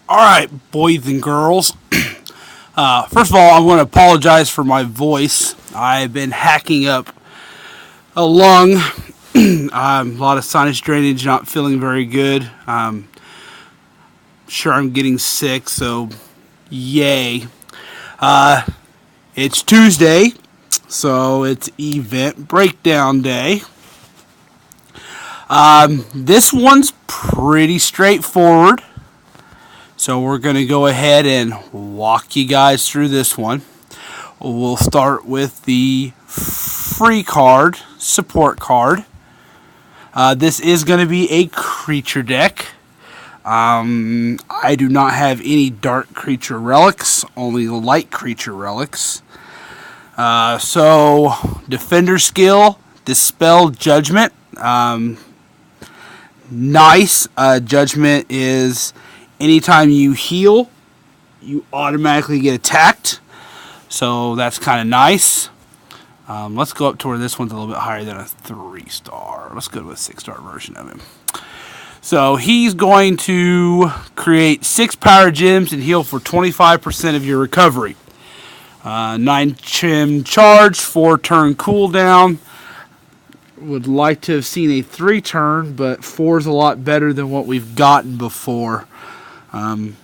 Alright, boys and girls. First of all, I want to apologize for my voice. I've been hacking up a lung. A lot of sinus drainage, not feeling very good. Sure I'm getting sick, so yay. It's Tuesday, so it's event breakdown day. This one's pretty straightforward. So we're going to go ahead and walk you guys through this one. We'll start with the free card, support card. This is going to be a creature deck. I do not have any dark creature relics, only light creature relics. So, Defender skill, Dispel Judgment. Nice. Judgment is anytime you heal, you automatically get attacked. So that's kind of nice. Let's go up to where this one's a little bit higher than a 3-star. Let's go to a 6-star version of him. So he's going to create 6 power gems and heal for 25% of your recovery. 9 gem charge, 4 turn cooldown. Would like to have seen a 3 turn, but 4 is a lot better than what we've gotten before. Got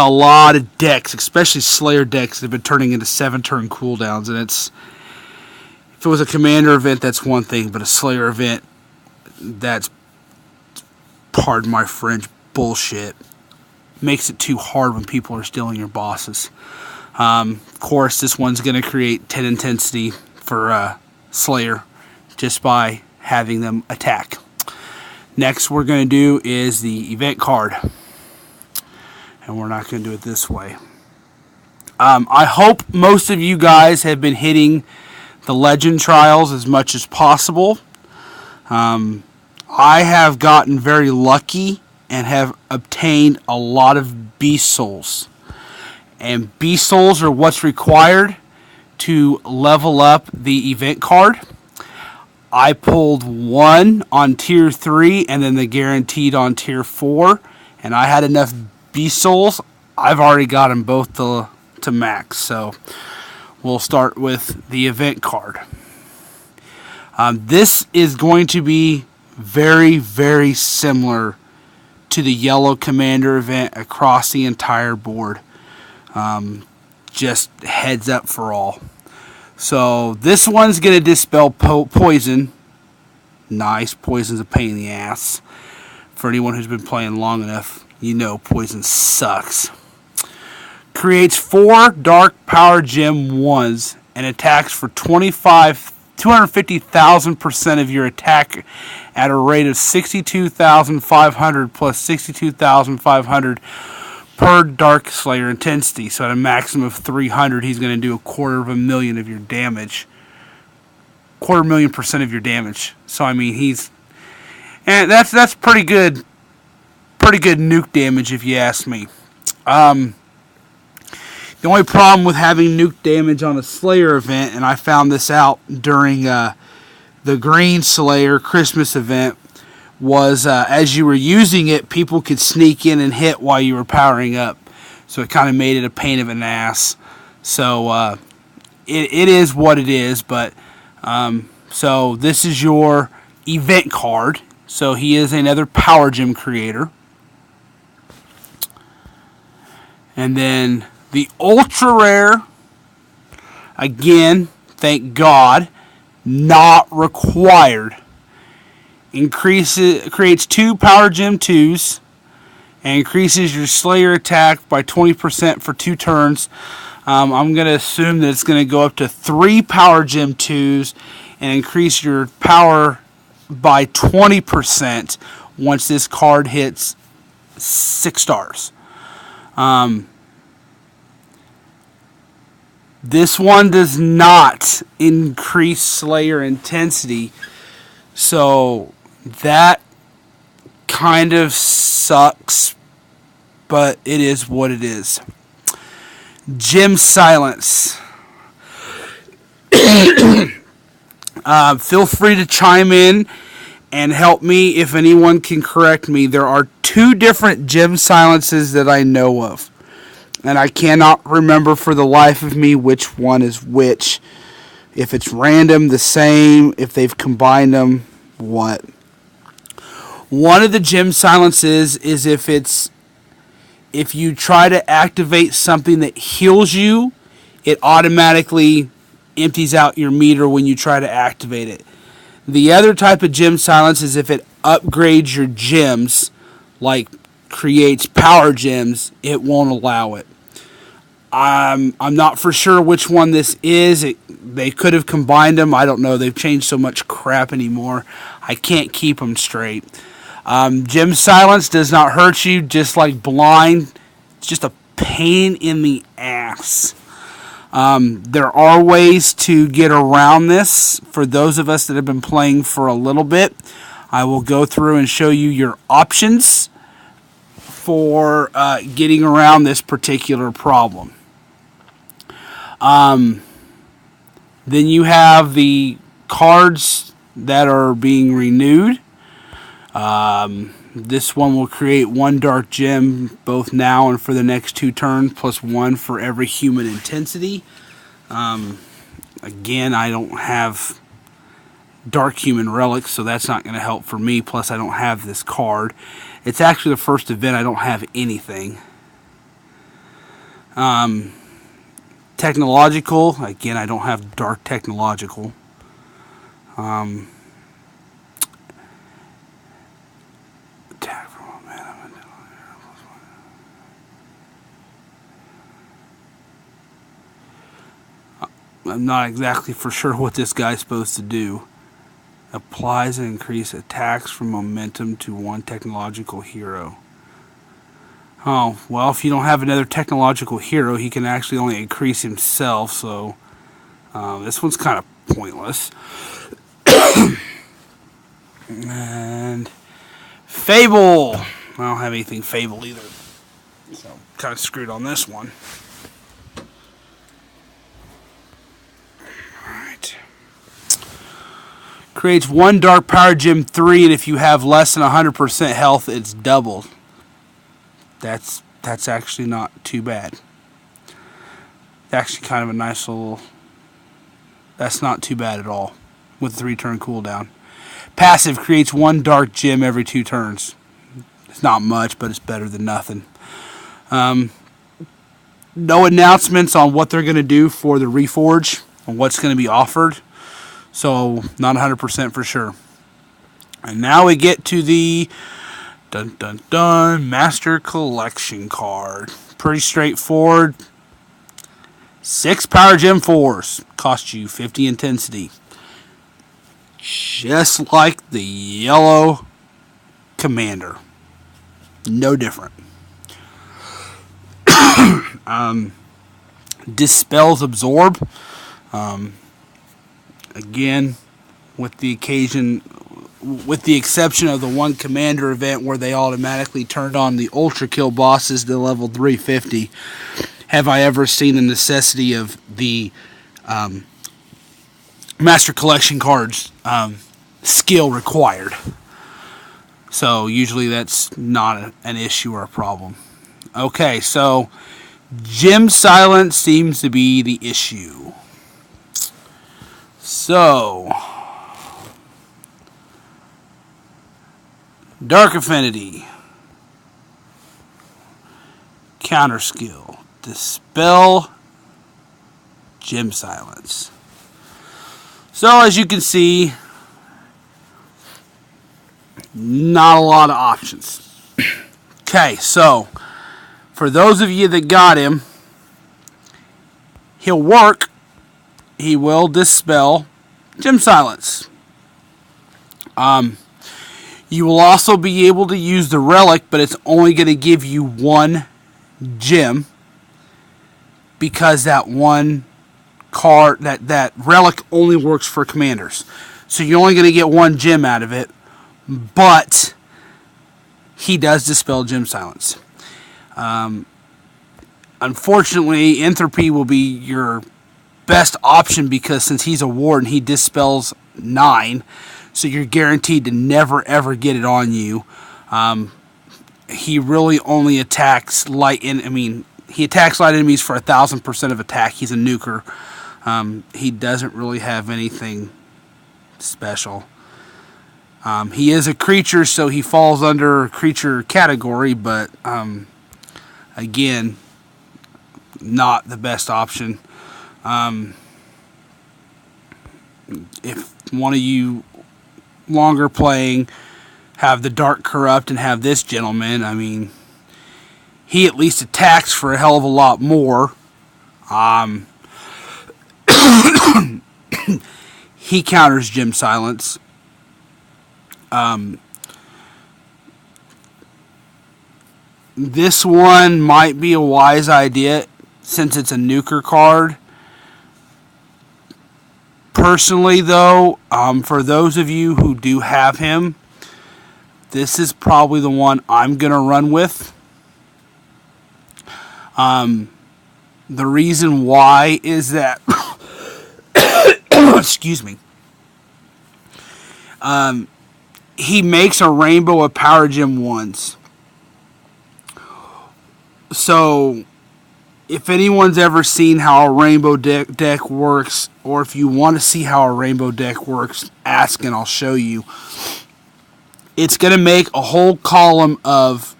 a lot of decks, especially Slayer decks, that have been turning into 7-turn cooldowns, and if it was a commander event, that's one thing, but a Slayer event, that's, pardon my French, bullshit. Makes it too hard when people are stealing your bosses. Of course, this one's going to create 10 intensity for Slayer just by having them attack. Next we're going to do is the event card. And we're not going to do it this way. I hope most of you guys have been hitting the Legend Trials as much as possible. I have gotten very lucky and have obtained a lot of Beast Souls. And Beast Souls are what's required to level up the event card. I pulled 1 on tier 3 and then the guaranteed on tier 4. And I had enough Beast Souls. I've already got them both to max. So we'll start with the event card. This is going to be very, very similar to the Yellow Commander event across the entire board. Just heads up for all. So this one's going to dispel poison. Nice. Poison's a pain in the ass. For anyone who's been playing long enough, you know poison sucks. Creates 4 dark power gem 1s and attacks for 250,000% of your attack at a rate of 62,500 plus 62,500 per Dark Slayer intensity. So at a maximum of 300, he's going to do 250,000 of your damage. 250,000% of your damage. So I mean, and that's pretty good. Pretty good nuke damage, if you ask me. The only problem with having nuke damage on a Slayer event, and I found this out during the Green Slayer Christmas event, was as you were using it, people could sneak in and hit while you were powering up. So it kind of made it a pain of an ass. So it is what it is. But so this is your event card. So he is another power gem creator. And then the ultra rare, again, thank God, not required. Creates 2 power gem 2s and increases your Slayer attack by 20% for 2 turns. I'm going to assume that it's going to go up to 3 power gem 2s and increase your power by 20% once this card hits 6 stars. This one does not increase Slayer intensity, so that kind of sucks, but it is what it is. Gem Silence. Feel free to chime in and help me if anyone can correct me. There are 2 different gem silences that I know of, and I cannot remember for the life of me which one is which. If it's random, the same. If they've combined them, what? One of the gem silences is if you try to activate something that heals you, it automatically empties out your meter when you try to activate it. The other type of gem silence is if it upgrades your gems, like creates power gems, it won't allow it. I'm not for sure which one this is. They could have combined them. I don't know. They've changed so much crap anymore. I can't keep them straight. Gem silence does not hurt you, just like blind. It's just a pain in the ass. There are ways to get around this. For those of us that have been playing for a little bit, I will go through and show you your options for getting around this particular problem. Then you have the cards that are being renewed. This one will create 1 dark gem both now and for the next 2 turns, plus 1 for every human intensity. Again, I don't have dark human relics, so that's not going to help for me. Plus, I don't have this card. It's actually the first event I don't have anything. Technological, again, I don't have dark technological. Attack from momentum. I'm not exactly for sure what this guy's supposed to do. Applies and increase attacks from momentum to 1 technological hero. Oh, well, if you don't have another technological hero, he can actually only increase himself, so this one's kind of pointless. And Fable. I don't have anything Fable either, so kind of screwed on this one. Alright. Creates 1 dark power gem 3, and if you have less than 100% health, it's doubled. That's actually not too bad. Actually kind of a nice little... That's not too bad at all with the 3-turn cooldown. Passive creates 1 dark gem every 2 turns. It's not much, but it's better than nothing. No announcements on what they're going to do for the Reforge and what's going to be offered. So, not 100% for sure. And now we get to the Master Collection card. Pretty straightforward. 6 Power Gem 4s. Cost you 50 intensity. Just like the yellow Commander. No different. Dispels Absorb. Again, with the exception of the 1 Commander event where they automatically turned on the Ultra Kill bosses to level 350, have I ever seen the necessity of the Master Collection cards skill required. So usually that's not an issue or a problem. Okay, so Gem Silence seems to be the issue. So Dark Affinity, Counter Skill, Dispel, Gem Silence. So as you can see, not a lot of options. Okay, so for those of you that got him, he'll work. He will dispel Gem Silence. You will also be able to use the relic, but it's only going to give you 1 gem, because that 1 card, that relic only works for commanders. So you're only going to get 1 gem out of it, but he does dispel Gem Silence. Unfortunately, Entropy will be your best option, because since he's a warden, he dispels 9. so you're guaranteed to never ever get it on you. He really only attacks light. He attacks light enemies for 1,000% of attack. He's a nuker. He doesn't really have anything special. He is a creature, so he falls under creature category, but again, not the best option. If one of you longer playing have the Dark Corrupt and have this gentleman, I mean, he at least attacks for a hell of a lot more. He counters Gem Silence. This one might be a wise idea since it's a nuker card. Personally, though, for those of you who do have him, this is probably the one I'm going to run with. The reason why is that excuse me. He makes a rainbow of Power Gem 1s. So, if anyone's ever seen how a rainbow deck works, or if you want to see how a rainbow deck works, ask and I'll show you. It's going to make a whole column of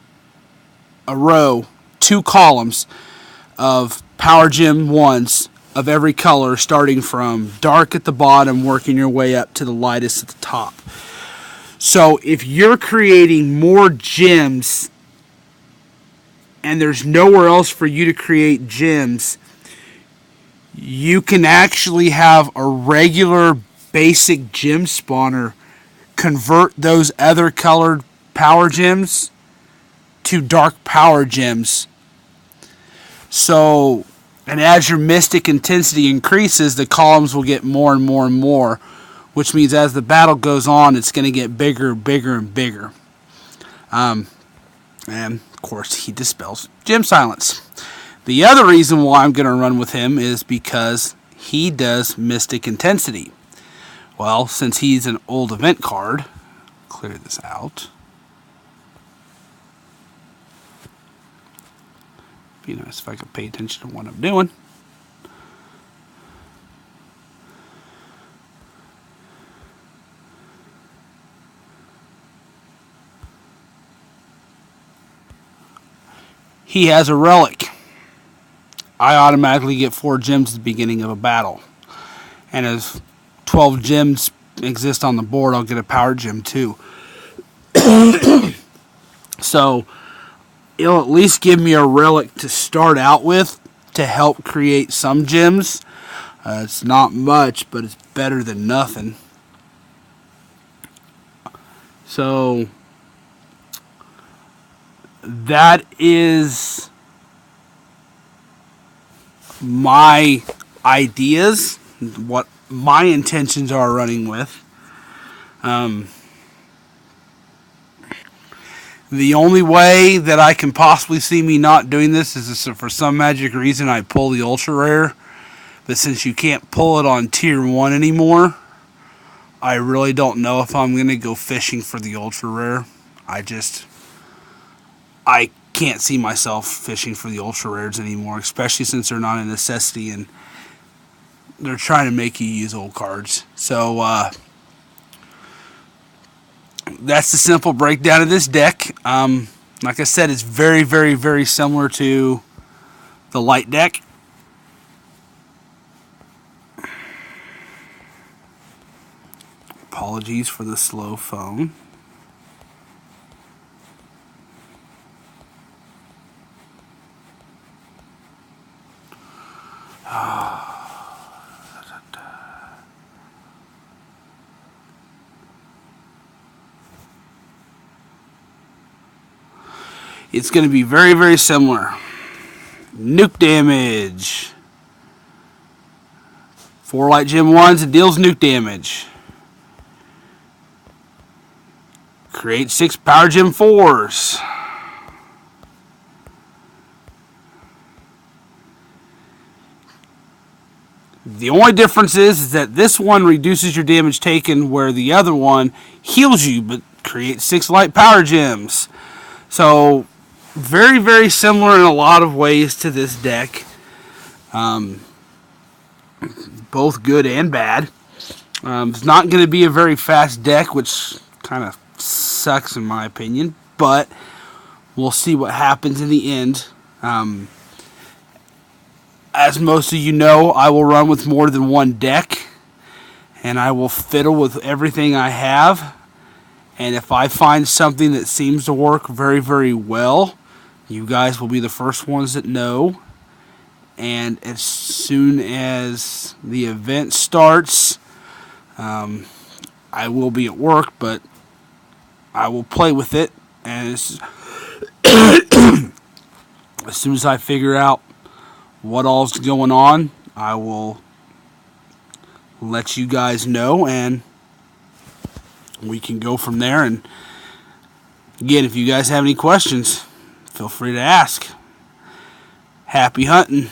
a row, 2 columns of Power Gem 1s of every color, starting from dark at the bottom, working your way up to the lightest at the top. So if you're creating more gems and there's nowhere else for you to create gems, you can actually have a regular basic gem spawner convert those other colored power gems to dark power gems. So, and as your mystic intensity increases, the columns will get more and more and more, which means as the battle goes on, it's going to get bigger, bigger, and bigger. And, of course, he dispels Gem Silence. The other reason why I'm going to run with him is because he does Mystic Intensity. Well, since he's an old event card, clear this out. Be nice if I could pay attention to what I'm doing. He has a relic. I automatically get 4 gems at the beginning of a battle. And as 12 gems exist on the board, I'll get a power gem too. So, it'll at least give me a relic to start out with to help create some gems. It's not much, but it's better than nothing. So, that is my ideas, what my intentions are running with. The only way that I can possibly see me not doing this is if for some magic reason I pull the ultra rare. But since you can't pull it on tier 1 anymore, I really don't know if I'm going to go fishing for the ultra rare. I can't see myself fishing for the ultra rares anymore, especially since they're not a necessity and they're trying to make you use old cards. So, that's the simple breakdown of this deck. Like I said, it's very, very, very similar to the light deck. Apologies for the slow phone. It's going to be very, very similar. Nuke damage. 4 light gem 1s, it deals nuke damage. Create 6 power gem 4s. The only difference is that this one reduces your damage taken, where the other one heals you but creates 6 light power gems. So, very, very similar in a lot of ways to this deck. Both good and bad. It's not going to be a very fast deck, which kind of sucks in my opinion, but we'll see what happens in the end. As most of you know, I will run with more than one deck, and I will fiddle with everything I have. And if I find something that seems to work very, very well, you guys will be the first ones that know. And as soon as the event starts, I will be at work, but I will play with it. And as soon as I figure out what all's going on, I will let you guys know, and we can go from there. And again, if you guys have any questions, feel free to ask. Happy hunting.